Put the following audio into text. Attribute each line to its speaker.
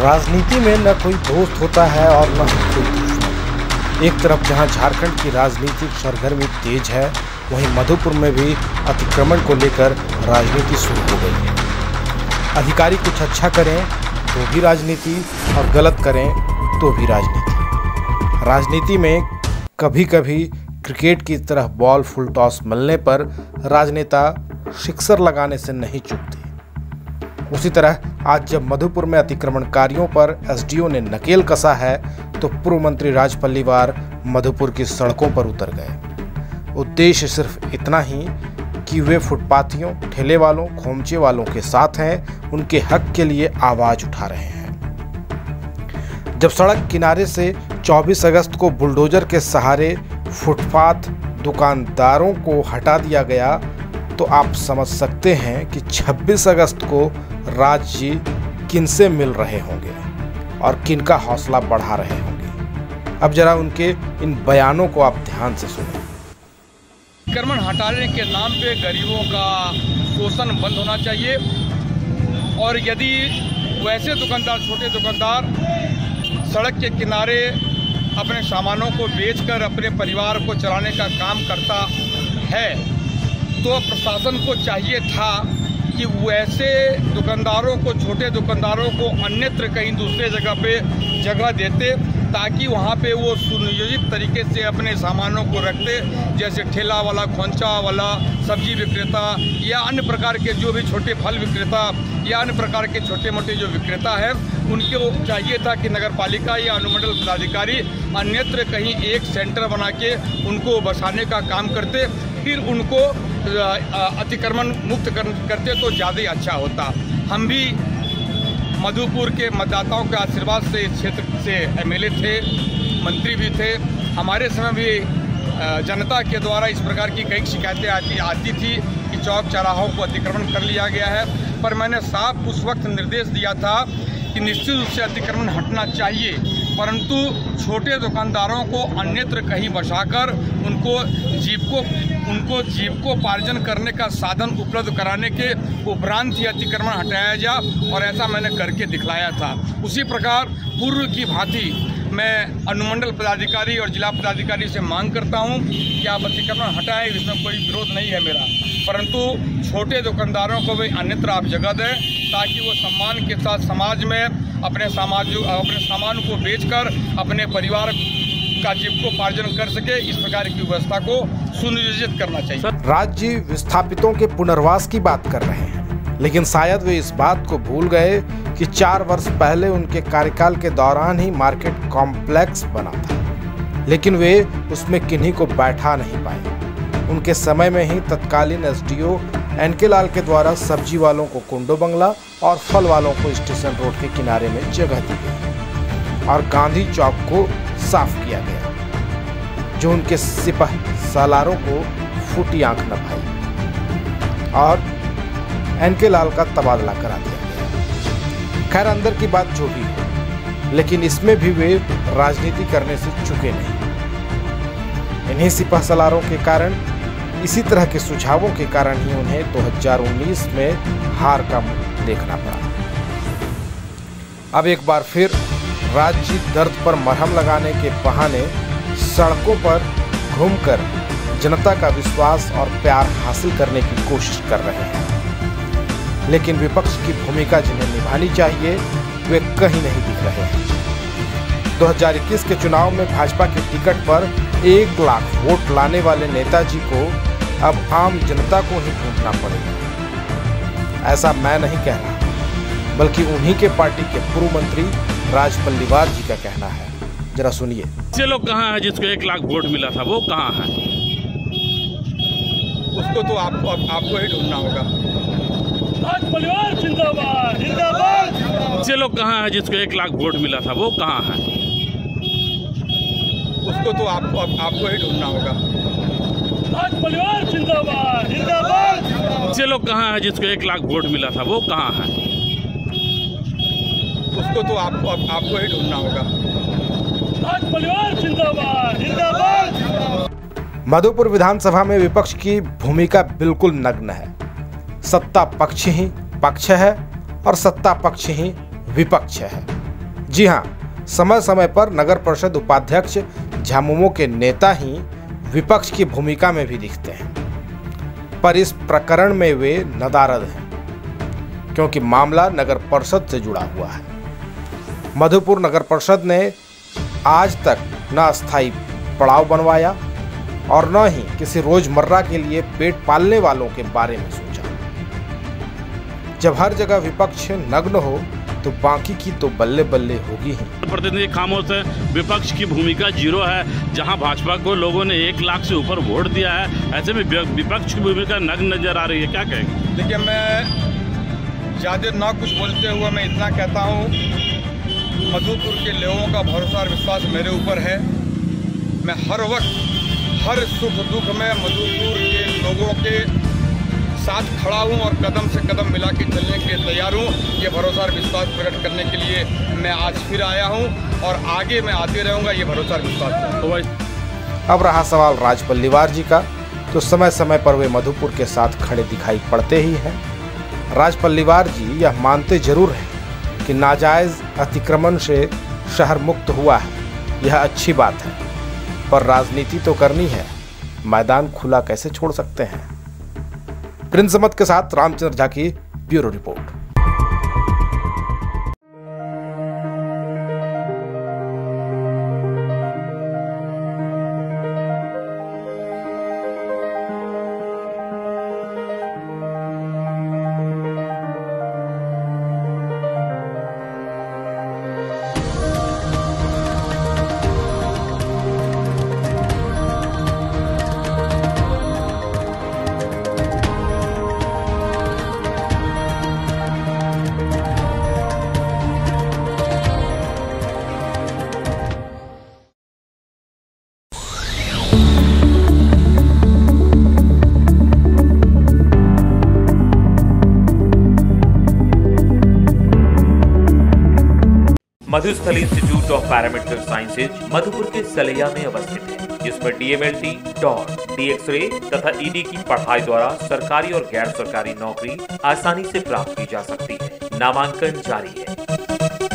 Speaker 1: राजनीति में न कोई दोस्त होता है और न ही कोई दुश्मन। एक तरफ जहां झारखंड की राजनीतिक सरगर्मी तेज है, वहीं मधुपुर में भी अतिक्रमण को लेकर राजनीति शुरू हो गई है। अधिकारी कुछ अच्छा करें तो भी राजनीति और गलत करें तो भी राजनीति। राजनीति में कभी कभी क्रिकेट की तरह बॉल फुल टॉस मिलने पर राजनेता सिक्सर लगाने से नहीं चूकते। उसी तरह आज जब मधुपुर में अतिक्रमणकारियों पर एसडीओ ने नकेल कसा है, तो पूर्व मंत्री राज पल्लीवार मधुपुर की सड़कों पर उतर गए। उद्देश्य सिर्फ इतना ही कि वे फुटपाथियों, ठेले वालों, खोमचे वालों के साथ हैं, उनके हक के लिए आवाज उठा रहे हैं। जब सड़क किनारे से 24 अगस्त को बुलडोजर के सहारे फुटपाथ दुकानदारों को हटा दिया गया, तो आप समझ सकते हैं कि 26 अगस्त को राज जी किनसे मिल रहे होंगे और किनका हौसला बढ़ा रहे होंगे। अब जरा उनके इन बयानों को आप ध्यान से सुनें।
Speaker 2: अतिक्रमण हटाने के नाम पे गरीबों का शोषण बंद होना चाहिए, और यदि वैसे दुकानदार, छोटे दुकानदार सड़क के किनारे अपने सामानों को बेचकर अपने परिवार को चलाने का काम करता है, तो प्रशासन को चाहिए था कि वैसे दुकानदारों को, छोटे दुकानदारों को अन्यत्र कहीं दूसरे जगह पे जगह देते, ताकि वहाँ पे वो सुनियोजित तरीके से अपने सामानों को रखते। जैसे ठेला वाला, खोंचा वाला, सब्जी विक्रेता या अन्य प्रकार के जो भी छोटे फल विक्रेता या अन्य प्रकार के छोटे मोटे जो विक्रेता है, उनको चाहिए था कि नगर पालिका या अनुमंडल पदाधिकारी अन्यत्र कहीं एक सेंटर बना के उनको बसाने का काम करते, फिर उनको अतिक्रमण मुक्त करते तो ज़्यादा अच्छा होता। हम भी मधुपुर के मतदाताओं के आशीर्वाद से इस क्षेत्र से एमएलए थे, मंत्री भी थे। हमारे समय भी जनता के द्वारा इस प्रकार की कई शिकायतें आती थी कि चौक चौराहों को अतिक्रमण कर लिया गया है, पर मैंने साफ उस वक्त निर्देश दिया था कि निश्चित रूप से अतिक्रमण हटना चाहिए, परंतु छोटे दुकानदारों को अन्यत्र कहीं बसाकर उनको जीविकोपार्जन करने का साधन उपलब्ध कराने के उपरांत ही अतिक्रमण हटाया जाए, और ऐसा मैंने करके दिखलाया था। उसी प्रकार पूर्व की भांति मैं अनुमंडल पदाधिकारी और जिला पदाधिकारी से मांग करता हूं कि आप अतिक्रमण हटाएं, इसमें कोई विरोध नहीं है मेरा, परंतु छोटे दुकानदारों को भी अन्यत्र आप जगह दें, ताकि वो सम्मान के साथ समाज में अपने सामान को बेचकर अपने परिवार का जीविकोपार्जन कर सके। इस प्रकार की व्यवस्था को सुनियोजित करना चाहिए।
Speaker 1: राज्य विस्थापितों के पुनर्वास की बात कर रहे हैं, लेकिन शायद वे इस बात को भूल गए कि 4 वर्ष पहले उनके कार्यकाल के दौरान ही मार्केट कॉम्प्लेक्स बना था, लेकिन वे उसमें किन्हीं को बैठा नहीं पाए। उनके समय में ही तत्कालीन एसडीओ एनके लाल के द्वारा सब्जी वालों को कुंडो बंगला और फल वालों को स्टेशन रोड के किनारे में जगह दी गई और गांधी चौक को साफ किया गया, जो उनके सिपह सालारों को फूटी आंख न भाई, और एनके लाल का तबादला करा दिया गया। खैर, अंदर की बात जो भी हो, लेकिन इसमें भी वे राजनीति करने से चूके नहीं। इन्हीं सिपह सालारों के कारण, इसी तरह के सुझावों के कारण ही उन्हें 2019 में हार का मुंह देखना पड़ा। अब एक बार फिर राज्य दर्द पर मरहम लगाने के बहाने सड़कों पर घूमकर जनता का विश्वास और प्यार हासिल करने की कोशिश कर रहे हैं, लेकिन विपक्ष की भूमिका जिन्हें निभानी चाहिए, वे कहीं नहीं दिख रहे हैं। 2021 के चुनाव में भाजपा के टिकट पर 1 लाख वोट लाने वाले नेताजी को अब आम जनता को ही ढूंढना पड़ेगा। ऐसा मैं नहीं कह रहा, बल्कि उन्हीं के पार्टी के पूर्व मंत्री राज पल्लीवार जी का कहना है। जरा सुनिए।
Speaker 3: ये लोग कहाँ है जिसको 1 लाख वोट मिला था, वो कहाँ है?
Speaker 2: उसको तो आपको ही ढूंढना होगा।
Speaker 3: राज पल्लीवार जिंदाबाद, जिंदाबाद। ये लोग कहाँ है जिसको 1 लाख वोट मिला था, वो कहाँ है?
Speaker 2: उसको तो आपको ही ढूंढना होगा।
Speaker 3: राज पल्लीवार जिंदाबाद, जिंदाबाद। ये लोग कहाँ है जिसको 1 लाख वोट मिला था, वो कहाँ है?
Speaker 2: उसको तो आपको ही ढूंढना होगा।
Speaker 3: राज पल्लीवार जिंदाबाद, जिंदाबाद।
Speaker 1: मधुपुर विधानसभा में विपक्ष की भूमिका बिल्कुल नग्न है। सत्ता पक्ष ही पक्ष है और सत्ता पक्ष ही विपक्ष है। जी हाँ, समय समय पर नगर परिषद उपाध्यक्ष झामुमो के नेता ही विपक्ष की भूमिका में भी दिखते हैं, पर इस प्रकरण में वे नदारद हैं, क्योंकि मामला नगर परिषद से जुड़ा हुआ है। मधुपुर नगर परिषद ने आज तक न अस्थायी पड़ाव बनवाया और न ही किसी रोजमर्रा के लिए पेट पालने वालों के बारे में सोचा। जब हर जगह विपक्ष नग्न हो तो बाकी की तो बल्ले बल्ले होगी ही।
Speaker 3: प्रतिनिधि खामोश है, विपक्ष की भूमिका जीरो है। जहां भाजपा को लोगों ने 1 लाख से ऊपर वोट दिया है, ऐसे में विपक्ष की भूमिका नग्न नजर आ रही है। क्या कहेंगे?
Speaker 2: देखिए, मैं ज़्यादा ना कुछ बोलते हुए मैं इतना कहता हूँ, मधुपुर के लोगों का भरोसा और विश्वास मेरे ऊपर है। मैं हर वक्त हर सुख दुख में मधुपुर के लोगों के साथ खड़ा हूं और कदम से कदम मिला के चलने के लिए तैयार हूं। ये भरोसा और विश्वास प्रकट करने के लिए मैं आज फिर आया हूं और आगे मैं आते रहूंगा, ये भरोसा और विश्वास।
Speaker 1: अब रहा सवाल राज पल्लीवार जी का, तो समय समय पर वे मधुपुर के साथ खड़े दिखाई पड़ते ही हैं। राज पल्लीवार जी यह मानते जरूर हैं कि नाजायज अतिक्रमण से शहर मुक्त हुआ है, यह अच्छी बात है, पर राजनीति तो करनी है, मैदान खुला कैसे छोड़ सकते हैं। प्रिंस अहमद के साथ रामचंद्र झा की bureau report.
Speaker 4: Madhusthal institute of paramedical sciences Madhupur के सलैया में अवस्थित है, जिसमें DMLT, टॉर, DX-ray तथा ED की पढ़ाई द्वारा सरकारी और गैर सरकारी नौकरी आसानी से प्राप्त की जा सकती है। नामांकन जारी है।